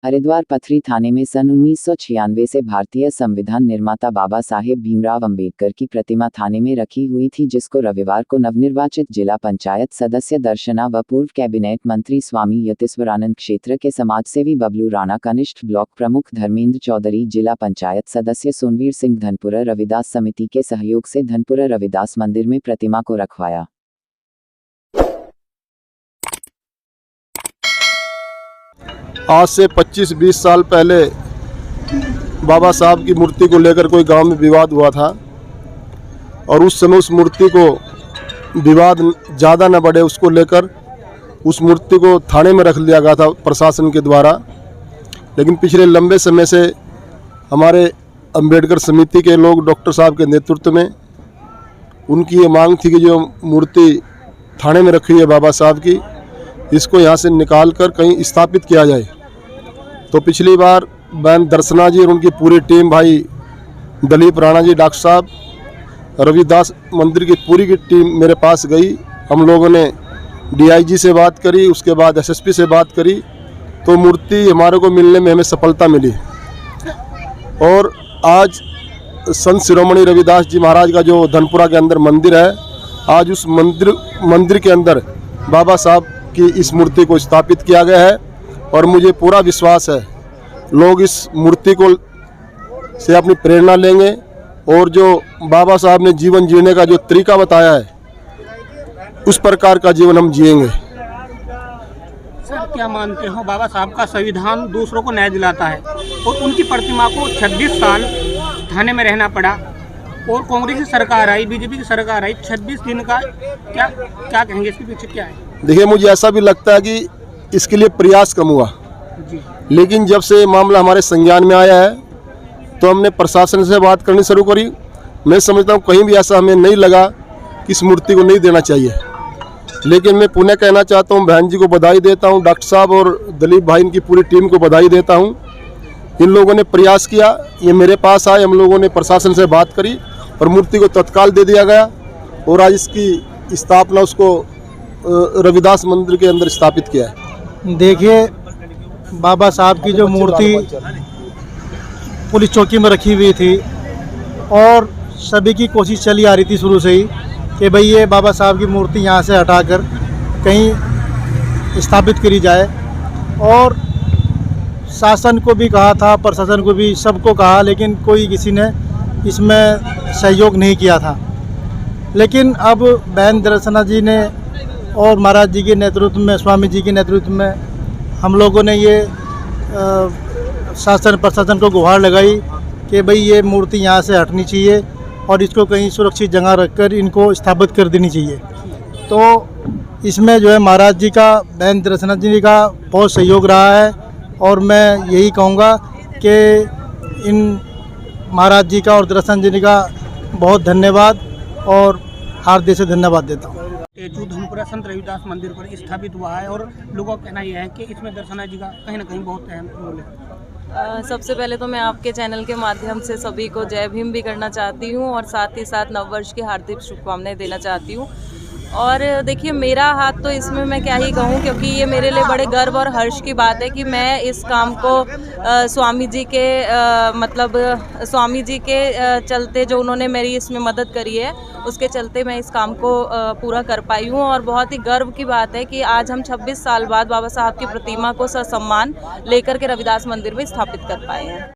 हरिद्वार पथरी थाने में सन 1996 से भारतीय संविधान निर्माता बाबा साहेब भीमराव अंबेडकर की प्रतिमा थाने में रखी हुई थी, जिसको रविवार को नवनिर्वाचित जिला पंचायत सदस्य दर्शना व पूर्व कैबिनेट मंत्री स्वामी यतीश्वरानंद, क्षेत्र के समाजसेवी बबलू राणा, कनिष्ठ ब्लॉक प्रमुख धर्मेंद्र चौधरी, जिला पंचायत सदस्य सोनवीर सिंह धनपुरा रविदास समिति के सहयोग से धनपुरा रविदास मंदिर में प्रतिमा को रखवाया। आज से 25-20 साल पहले बाबा साहब की मूर्ति को लेकर कोई गांव में विवाद हुआ था और उस समय उस मूर्ति को विवाद ज़्यादा न बढ़े उसको लेकर उस मूर्ति को थाने में रख लिया गया था प्रशासन के द्वारा। लेकिन पिछले लंबे समय से हमारे अंबेडकर समिति के लोग डॉक्टर साहब के नेतृत्व में उनकी ये मांग थी कि जो मूर्ति थाने में रखी है बाबा साहब की, इसको यहाँ से निकाल कर कहीं स्थापित किया जाए। तो पिछली बार बहन दर्शना जी और उनकी पूरी टीम, भाई दलीप राणा जी, डॉक्टर साहब, रविदास मंदिर की पूरी की टीम मेरे पास गई। हम लोगों ने डीआईजी से बात करी, उसके बाद एसएसपी से बात करी, तो मूर्ति हमारे को मिलने में हमें सफलता मिली। और आज संत शिरोमणि रविदास जी महाराज का जो धनपुरा के अंदर मंदिर है, आज उस मंदिर के अंदर बाबा साहब की इस मूर्ति को स्थापित किया गया है। और मुझे पूरा विश्वास है लोग इस मूर्ति को से अपनी प्रेरणा लेंगे और जो बाबा साहब ने जीवन जीने का जो तरीका बताया है उस प्रकार का जीवन हम जिएंगे। सर, क्या मानते हो बाबा साहब का संविधान दूसरों को न्याय दिलाता है और उनकी प्रतिमा को 26 साल थाने में रहना पड़ा और कांग्रेस की सरकार आई, बीजेपी की सरकार आई, 26 दिन का क्या कहेंगे इसके पीछे क्या है? देखिए, मुझे ऐसा भी लगता है कि इसके लिए प्रयास कम हुआ जी। लेकिन जब से मामला हमारे संज्ञान में आया है तो हमने प्रशासन से बात करनी शुरू करी। मैं समझता हूँ कहीं भी ऐसा हमें नहीं लगा कि इस मूर्ति को नहीं देना चाहिए। लेकिन मैं पुनः कहना चाहता हूँ, बहन जी को बधाई देता हूँ, डॉक्टर साहब और दलीप भाई इनकी पूरी टीम को बधाई देता हूँ। इन लोगों ने प्रयास किया, ये मेरे पास आए, हम लोगों ने प्रशासन से बात करी और मूर्ति को तत्काल दे दिया गया और आज इसकी स्थापना उसको रविदास मंदिर के अंदर स्थापित किया है। देखिए, बाबा साहब की जो मूर्ति पुलिस चौकी में रखी हुई थी और सभी की कोशिश चली आ रही थी शुरू से ही कि भाई ये बाबा साहब की मूर्ति यहाँ से हटाकर कहीं स्थापित करी जाए। और शासन को भी कहा था, प्रशासन को भी, सबको कहा, लेकिन कोई किसी ने इसमें सहयोग नहीं किया था। लेकिन अब बहन दर्शना जी ने और महाराज जी के नेतृत्व में, स्वामी जी के नेतृत्व में हम लोगों ने ये शासन प्रशासन को गुहार लगाई कि भाई ये मूर्ति यहाँ से हटनी चाहिए और इसको कहीं सुरक्षित जगह रखकर इनको स्थापित कर देनी चाहिए। तो इसमें जो है महाराज जी का, बहन दर्शना जी का बहुत सहयोग रहा है और मैं यही कहूँगा कि इन महाराज जी का और दर्शन जी का बहुत धन्यवाद और हार्दिक से धन्यवाद देता हूँ। जो धनपुरा संत रविदास मंदिर पर स्थापित हुआ है और लोगों का कहना यह है कि इसमें दर्शना जी का कहीं ना कहीं बहुत अहम रोल है। सबसे पहले तो मैं आपके चैनल के माध्यम से सभी को जय भीम भी करना चाहती हूँ और साथ ही साथ नववर्ष की हार्दिक शुभकामनाएं देना चाहती हूँ। और देखिए, मेरा हाथ तो इसमें मैं क्या ही कहूँ, क्योंकि ये मेरे लिए बड़े गर्व और हर्ष की बात है कि मैं इस काम को स्वामी जी के चलते, जो उन्होंने मेरी इसमें मदद करी है, उसके चलते मैं इस काम को पूरा कर पाई हूँ। और बहुत ही गर्व की बात है कि आज हम 26 साल बाद बाबा साहब की प्रतिमा को ससम्मान लेकर के रविदास मंदिर में स्थापित कर पाए हैं।